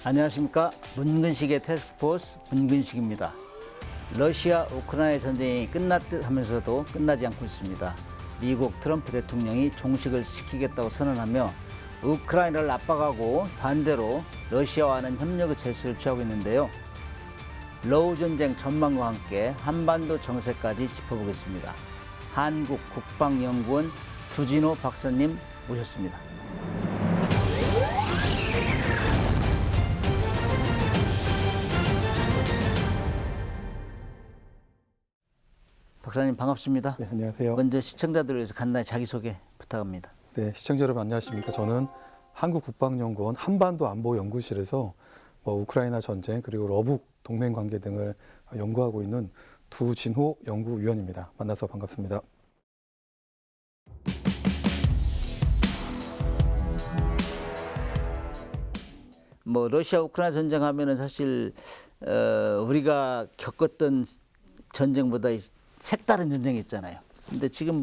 안녕하십니까. 문근식의 태스크포스 문근식입니다. 러시아 우크라이나 전쟁이 끝났 듯 하면서도 끝나지 않고 있습니다. 미국 트럼프 대통령이 종식을 시키겠다고 선언하며 우크라이나를 압박하고 반대로 러시아와는 협력의 제스를 취하고 있는데요. 러우 전쟁 전망과 함께 한반도 정세까지 짚어보겠습니다. 한국국방연구원 두진호 박사님 모셨습니다. 박사님 반갑습니다. 네, 안녕하세요. 먼저 시청자들을 위해서 간단히 자기소개 부탁합니다. 네, 시청자 여러분 안녕하십니까. 저는 한국국방연구원 한반도안보연구실에서 우크라이나 전쟁 그리고 러북 동맹관계 등을 연구하고 있는 두진호 연구위원입니다. 만나서 반갑습니다. 러시아 우크라이나 전쟁 하면은 사실 우리가 겪었던 전쟁보다 색다른 전쟁이 있잖아요. 근데 지금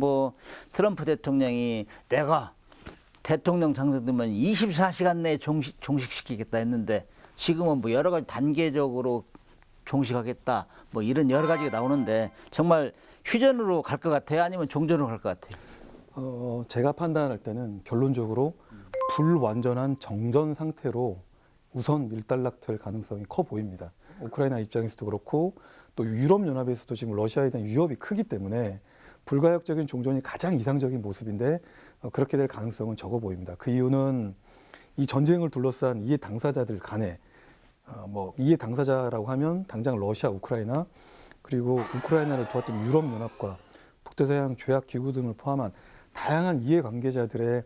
트럼프 대통령이 내가 대통령 당선되면 24시간 내에 종식시키겠다 했는데 지금은 여러 가지 단계적으로 종식하겠다 이런 여러 가지가 나오는데 정말 휴전으로 갈 것 같아요? 아니면 종전으로 갈 것 같아요? 제가 판단할 때는 결론적으로 불완전한 정전 상태로 우선 일단락될 가능성이 커 보입니다. 우크라이나 입장에서도 그렇고 또 유럽연합에서도 지금 러시아에 대한 위협이 크기 때문에 불가역적인 종전이 가장 이상적인 모습인데 그렇게 될 가능성은 적어 보입니다. 그 이유는 이 전쟁을 둘러싼 이해 당사자들 간에 이해 당사자라고 하면 당장 러시아, 우크라이나 그리고 우크라이나를 도왔던 유럽연합과 북대서양 조약기구 등을 포함한 다양한 이해관계자들의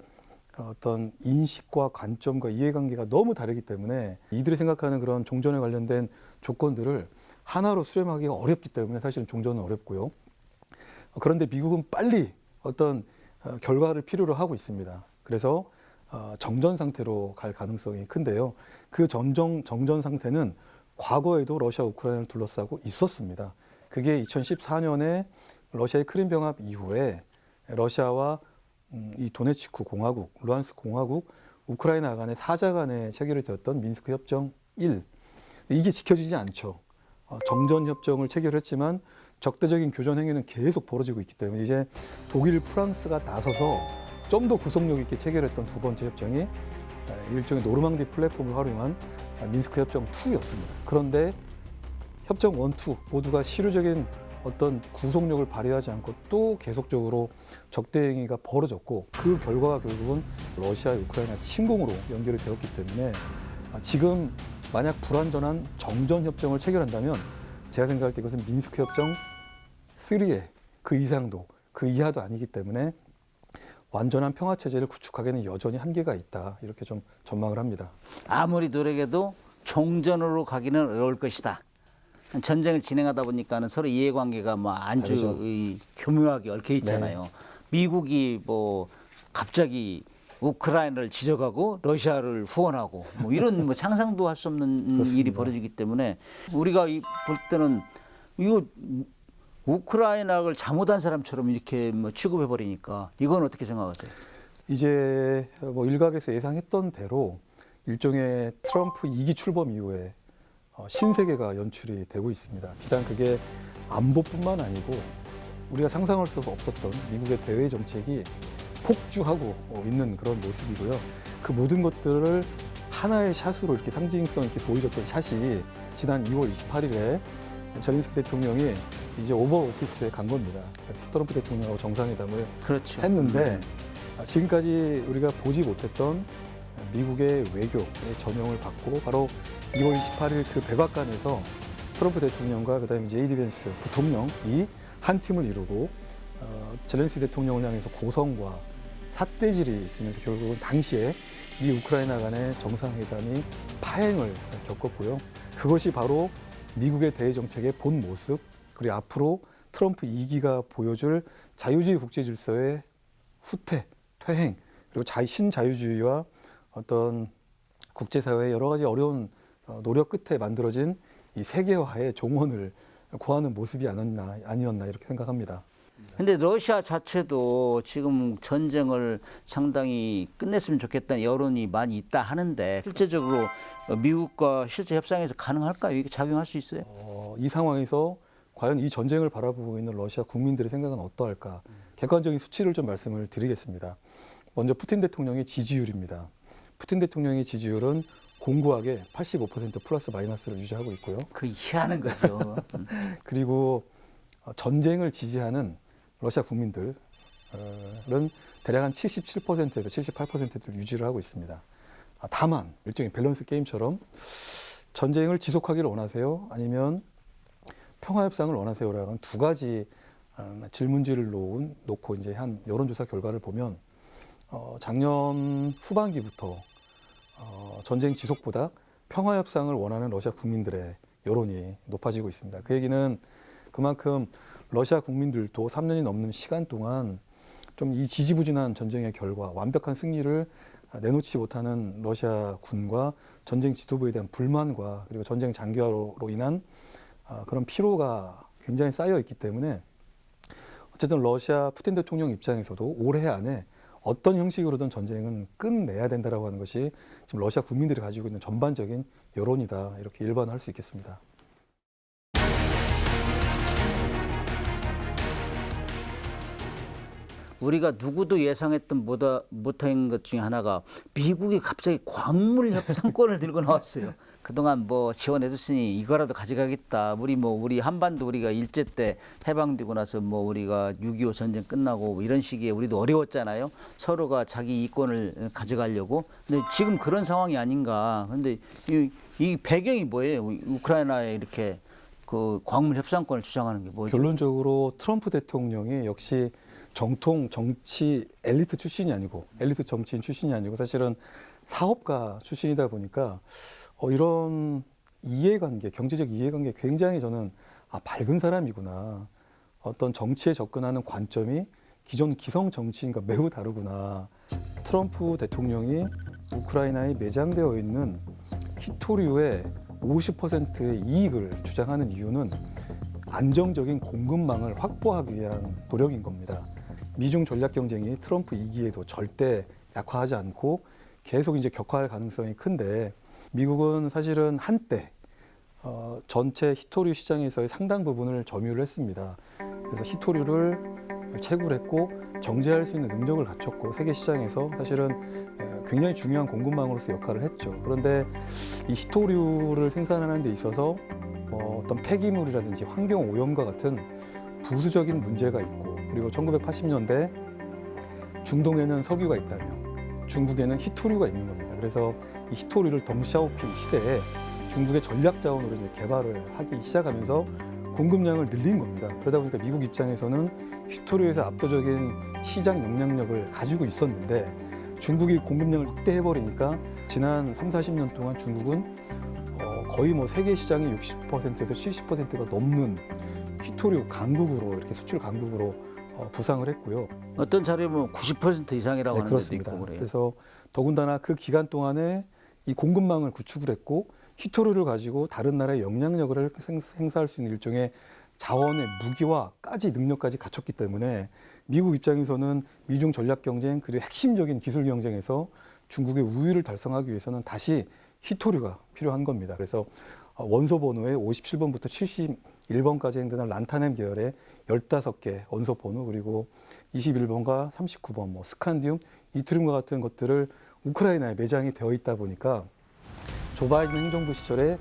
어떤 인식과 관점과 이해관계가 너무 다르기 때문에 이들이 생각하는 그런 종전에 관련된 조건들을 하나로 수렴하기가 어렵기 때문에 사실은 종전은 어렵고요. 그런데 미국은 빨리 어떤 결과를 필요로 하고 있습니다. 그래서 정전 상태로 갈 가능성이 큰데요. 그 정전 상태는 과거에도 러시아, 우크라이나를 둘러싸고 있었습니다. 그게 2014년에 러시아의 크림병합 이후에 러시아와 이 도네츠크 공화국, 루안스크 공화국, 우크라이나 간의 사자 간에 체결이 되었던 민스크 협정 1. 이게 지켜지지 않죠. 정전 협정을 체결했지만 적대적인 교전 행위는 계속 벌어지고 있기 때문에 이제 독일, 프랑스가 나서서 좀 더 구속력 있게 체결했던 두 번째 협정이 일종의 노르망디 플랫폼을 활용한 민스크 협정 2였습니다. 그런데 협정 1, 2 모두가 실효적인 어떤 구속력을 발휘하지 않고 또 계속적으로 적대 행위가 벌어졌고 그 결과가 결국은 러시아, 우크라이나 침공으로 연결이 되었기 때문에 지금 만약 불완전한 정전 협정을 체결한다면 제가 생각할 때 이것은 민스크 협정 3의 그 이상도 그 이하도 아니기 때문에 완전한 평화 체제를 구축하기에는 여전히 한계가 있다 이렇게 좀 전망을 합니다. 아무리 노력해도 종전으로 가기는 어려울 것이다. 전쟁을 진행하다 보니까는 서로 이해관계가 아주 교묘하게 얽혀 있잖아요. 네. 미국이 갑자기 우크라이나를 지적하고 러시아를 후원하고 이런 상상도 할 수 없는 그렇습니다. 일이 벌어지기 때문에 우리가 볼 때는 이거 우크라이나를 잘못한 사람처럼 이렇게 취급해 버리니까 이건 어떻게 생각하세요? 이제 일각에서 예상했던 대로 일종의 트럼프 2기 출범 이후에 신세계가 연출이 되고 있습니다. 비단 그게 안보뿐만 아니고 우리가 상상할 수 없었던 미국의 대외 정책이 폭주하고 있는 그런 모습이고요. 그 모든 것들을 하나의 샷으로 이렇게 상징성 있게 보여줬던 샷이 지난 2월 28일에 젤렌스키 대통령이 이제 오벌 오피스에 간 겁니다. 트럼프 대통령하고 정상회담을 그렇죠. 했는데 지금까지 우리가 보지 못했던 미국의 외교의 전형을 받고 바로 2월 28일 그 백악관에서 트럼프 대통령과 그다음에 제이디 벤스 부통령이 한 팀을 이루고 젤렌스키 대통령을 향해서 고성과 삿대질이 있으면서 결국은 당시에 이 우크라이나 간의 정상회담이 파행을 겪었고요. 그것이 바로 미국의 대외 정책의 본 모습 그리고 앞으로 트럼프 2기가 보여줄 자유주의 국제 질서의 후퇴, 퇴행 그리고 신자유주의와 어떤 국제사회의 여러 가지 어려운 노력 끝에 만들어진 이 세계화의 종언을 고하는 모습이 아니었나 이렇게 생각합니다. 근데 러시아 자체도 지금 전쟁을 상당히 끝냈으면 좋겠다는 여론이 많이 있다 하는데 실제적으로 미국과 실제 협상에서 가능할까요? 이게 작용할 수 있어요? 이 상황에서 과연 이 전쟁을 바라보고 있는 러시아 국민들의 생각은 어떠할까? 객관적인 수치를 좀 말씀을 드리겠습니다. 먼저 푸틴 대통령의 지지율입니다. 푸틴 대통령의 지지율은 공고하게 85% 플러스 마이너스를 유지하고 있고요. 그 이해하는 거죠. 그리고 전쟁을 지지하는 러시아 국민들은 대략 한 77%에서 78%를 유지를 하고 있습니다. 다만 일종의 밸런스 게임처럼 전쟁을 지속하기를 원하세요? 아니면 평화협상을 원하세요라는 두 가지 질문지를 놓고 이제 한 여론조사 결과를 보면 작년 후반기부터 전쟁 지속보다 평화협상을 원하는 러시아 국민들의 여론이 높아지고 있습니다. 그 얘기는 그만큼 러시아 국민들도 3년이 넘는 시간 동안 좀 이 지지부진한 전쟁의 결과, 완벽한 승리를 내놓지 못하는 러시아 군과 전쟁 지도부에 대한 불만과 그리고 전쟁 장기화로 인한 그런 피로가 굉장히 쌓여 있기 때문에 어쨌든 러시아 푸틴 대통령 입장에서도 올해 안에 어떤 형식으로든 전쟁은 끝내야 된다라고 하는 것이 지금 러시아 국민들이 가지고 있는 전반적인 여론이다, 이렇게 일반화할 수 있겠습니다. 우리가 누구도 예상했던 못한 것 중에 하나가 미국이 갑자기 광물 협상권을 들고 나왔어요. 그동안 뭐 지원해줬으니 이거라도 가져가겠다. 우리 한반도 우리가 일제 때 해방되고 나서 뭐 우리가 6.25 전쟁 끝나고 뭐 이런 시기에 우리도 어려웠잖아요. 서로가 자기 이권을 가져가려고. 근데 지금 그런 상황이 아닌가. 근데 이 배경이 뭐예요? 우크라이나에 이렇게 그 광물 협상권을 주장하는 게 뭐죠? 결론적으로 트럼프 대통령이 역시 정통 정치 엘리트 출신이 아니고, 엘리트 정치인 출신이 아니고 사실은 사업가 출신이다 보니까 이런 이해관계, 경제적 이해관계 굉장히 저는 밝은 사람이구나. 어떤 정치에 접근하는 관점이 기존 기성 정치인과 매우 다르구나. 트럼프 대통령이 우크라이나에 매장되어 있는 히토류의 50%의 이익을 주장하는 이유는 안정적인 공급망을 확보하기 위한 노력인 겁니다. 미중 전략 경쟁이 트럼프 2기에도 절대 약화하지 않고 계속 이제 격화할 가능성이 큰데, 미국은 사실은 한때 전체 히토류 시장에서의 상당 부분을 점유를 했습니다. 그래서 히토류를 채굴했고 정제할 수 있는 능력을 갖췄고 세계 시장에서 사실은 굉장히 중요한 공급망으로서 역할을 했죠. 그런데 이 히토류를 생산하는 데 있어서 어떤 폐기물이라든지 환경 오염과 같은 부수적인 문제가 있고, 그리고 1980년대 중동에는 석유가 있다면 중국에는 히토류가 있는 겁니다. 그래서 이 히토류를 덩샤오핑 시대에 중국의 전략 자원으로 이제 개발을 하기 시작하면서 공급량을 늘린 겁니다. 그러다 보니까 미국 입장에서는 히토류에서 압도적인 시장 영향력을 가지고 있었는데 중국이 공급량을 확대해버리니까 지난 30-40년 동안 중국은 거의 뭐 세계 시장의 60%에서 70%가 넘는 히토류 강국으로, 이렇게 수출 강국으로 부상을 했고요. 어떤 자료에 보면 90% 이상이라고 네, 하는 그렇습니다. 데도 있고 그래요. 그래서 더군다나 그 기간 동안에 이 공급망을 구축을 했고 히토류를 가지고 다른 나라의 영향력을 행사할 수 있는 일종의 자원의 무기화까지 능력까지 갖췄기 때문에 미국 입장에서는 미중 전략 경쟁 그리고 핵심적인 기술 경쟁에서 중국의 우위를 달성하기 위해서는 다시 히토류가 필요한 겁니다. 그래서 원소 번호의 57번부터 71번까지 행되는 란타넴 계열의 15개 원소 번호, 그리고 21번과 39번, 뭐 스칸디움, 이트륨과 같은 것들을 우크라이나에 매장이 되어 있다 보니까 조 바이든 행정부 시절에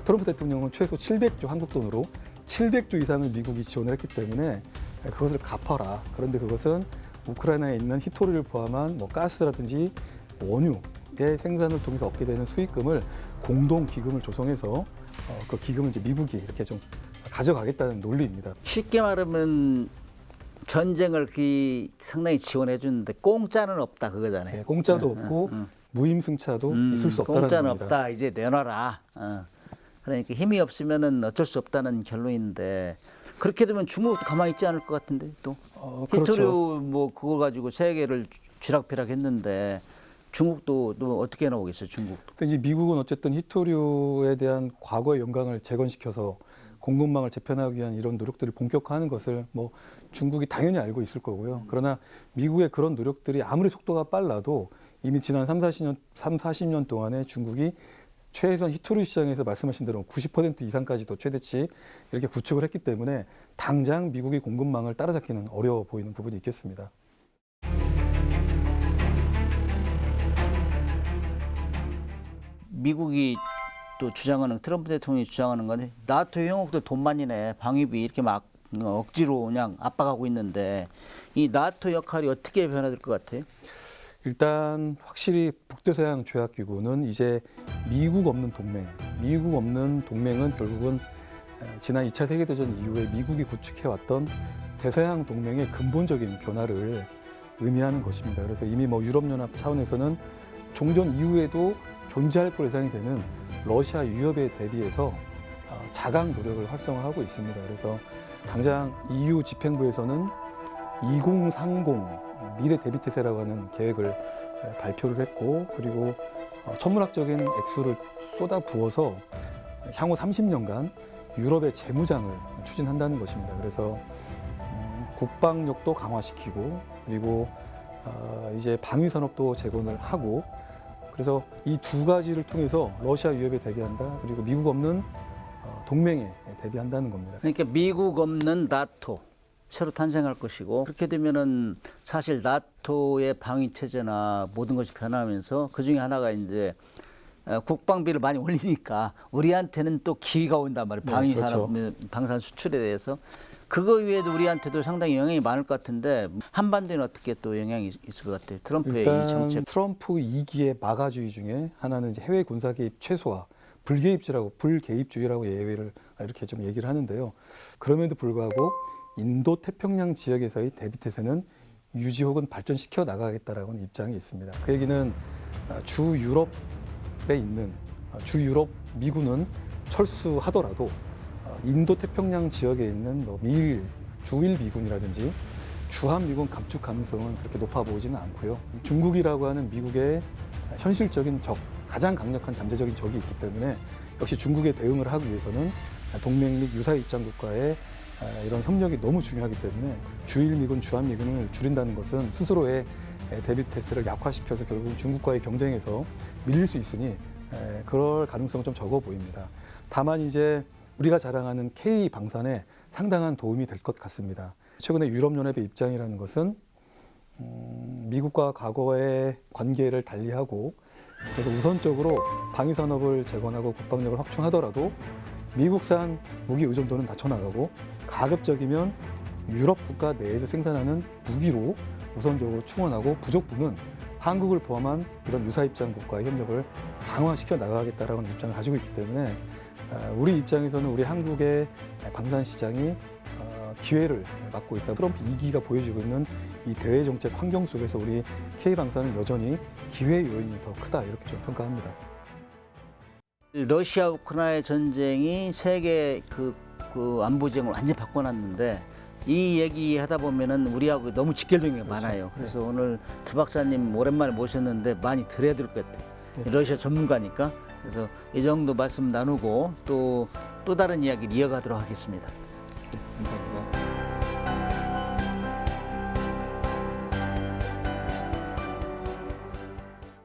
트럼프 대통령은 최소 700조, 한국 돈으로 700조 이상을 미국이 지원을 했기 때문에 그것을 갚아라. 그런데 그것은 우크라이나에 있는 히토류를 포함한 뭐 가스라든지 원유의 생산을 통해서 얻게 되는 수익금을 공동 기금을 조성해서 그 기금을 이제 미국이 이렇게 좀 가져가겠다는 논리입니다. 쉽게 말하면 전쟁을 상당히 지원해 주는데 공짜는 없다 그거잖아요. 네, 공짜도 없고 무임승차도 있을 수 없다는 공짜는 겁니다. 없다. 이제 내놔라. 그러니까 힘이 없으면은 어쩔 수 없다는 결론인데 그렇게 되면 중국도 가만히 있지 않을 것 같은데 또 그렇죠. 히토류 뭐 그거 가지고 세계를 쥐락펴락했는데 중국도 또 어떻게 나오겠어요? 중국도. 이제 미국은 어쨌든 히토류에 대한 과거의 영광을 재건시켜서 공급망을 재편하기 위한 이런 노력들을 본격화하는 것을 뭐 중국이 당연히 알고 있을 거고요. 그러나 미국의 그런 노력들이 아무리 속도가 빨라도 이미 지난 40년 동안에 중국이 최혜선 히토류 시장에서 말씀하신 대로 90% 이상까지도 최대치 이렇게 구축을 했기 때문에 당장 미국의 공급망을 따라잡기는 어려워 보이는 부분이 있겠습니다. 미국이 또 주장하는 트럼프 대통령이 주장하는 건 나토 형국들 돈 많이 내 방위비 이렇게 막 억지로 그냥 압박하고 있는데 이 나토 역할이 어떻게 변화될 것 같아요? 일단 확실히 북대서양 조약기구는 이제 미국 없는 동맹은 결국은 지난 2차 세계대전 이후에 미국이 구축해왔던 대서양 동맹의 근본적인 변화를 의미하는 것입니다. 그래서 이미 뭐 유럽연합 차원에서는 종전 이후에도 존재할 걸 예상이 되는 러시아 위협에 대비해서 자강 노력을 활성화하고 있습니다. 그래서 당장 EU 집행부에서는 2030 미래 대비태세라고 하는 계획을 발표를 했고, 그리고 천문학적인 액수를 쏟아 부어서 향후 30년간 유럽의 재무장을 추진한다는 것입니다. 그래서 국방력도 강화시키고, 그리고 이제 방위산업도 재건을 하고, 그래서 이 두 가지를 통해서 러시아 위협에 대비한다, 그리고 미국 없는 동맹에 대비한다는 겁니다. 그러니까 미국 없는 나토 새로 탄생할 것이고, 그렇게 되면은 사실 나토의 방위 체제나 모든 것이 변하면서 그 중에 하나가 이제 국방비를 많이 올리니까 우리한테는 또 기회가 온단 말이에요. 방위 산업, 그렇죠. 방산 수출에 대해서. 그거 외에도 우리한테도 상당히 영향이 많을 것 같은데 한반도에는 어떻게 또 영향이 있을 것 같아요? 트럼프의 이 일단 정책. 트럼프 2기의 마가주의 중에 하나는 이제 해외 군사 개입 최소화, 불개입주의라고 예외를 이렇게 좀 얘기를 하는데요. 그럼에도 불구하고 인도 태평양 지역에서의 대비태세는 유지 혹은 발전시켜 나가겠다라고 하는 입장이 있습니다. 그 얘기는 주 유럽에 있는 주 유럽 미군은 철수하더라도 인도 태평양 지역에 있는 뭐 주일 미군이라든지 주한 미군 감축 가능성은 그렇게 높아 보이지는 않고요. 중국이라고 하는 미국의 현실적인 적, 가장 강력한 잠재적인 적이 있기 때문에 역시 중국에 대응을 하기 위해서는 동맹 및 유사 입장 국가의 이런 협력이 너무 중요하기 때문에 주일 미군, 주한 미군을 줄인다는 것은 스스로의 대비 태세를 약화시켜서 결국 중국과의 경쟁에서 밀릴 수 있으니 그럴 가능성은 좀 적어 보입니다. 다만 이제 우리가 자랑하는 K 방산에 상당한 도움이 될 것 같습니다. 최근에 유럽연합의 입장이라는 것은 미국과 과거의 관계를 달리하고, 그래서 우선적으로 방위산업을 재건하고 국방력을 확충하더라도 미국산 무기 의존도는 낮춰나가고, 가급적이면 유럽 국가 내에서 생산하는 무기로 우선적으로 충원하고, 부족분은 한국을 포함한 이런 유사 입장 국가의 협력을 강화시켜 나가겠다라는 입장을 가지고 있기 때문에 우리 입장에서는 우리 한국의 방산 시장이 기회를 맞고 있다. 트럼프 2기가 보여주고 있는 이 대외 정책 환경 속에서 우리 K방산은 여전히 기회 요인이 더 크다, 이렇게 좀 평가합니다. 러시아 우크라이나 전쟁이 세계 그 안보지형을 완전히 바꿔놨는데 이 얘기하다 보면은 우리하고 너무 직결된 게 많아요. 그래서 오늘 두 박사님 오랜만에 모셨는데 많이 들어야 될 것 같아요. 러시아 전문가니까. 그래서 이 정도 말씀 나누고 또 다른 이야기를 이어가도록 하겠습니다. 감사합니다.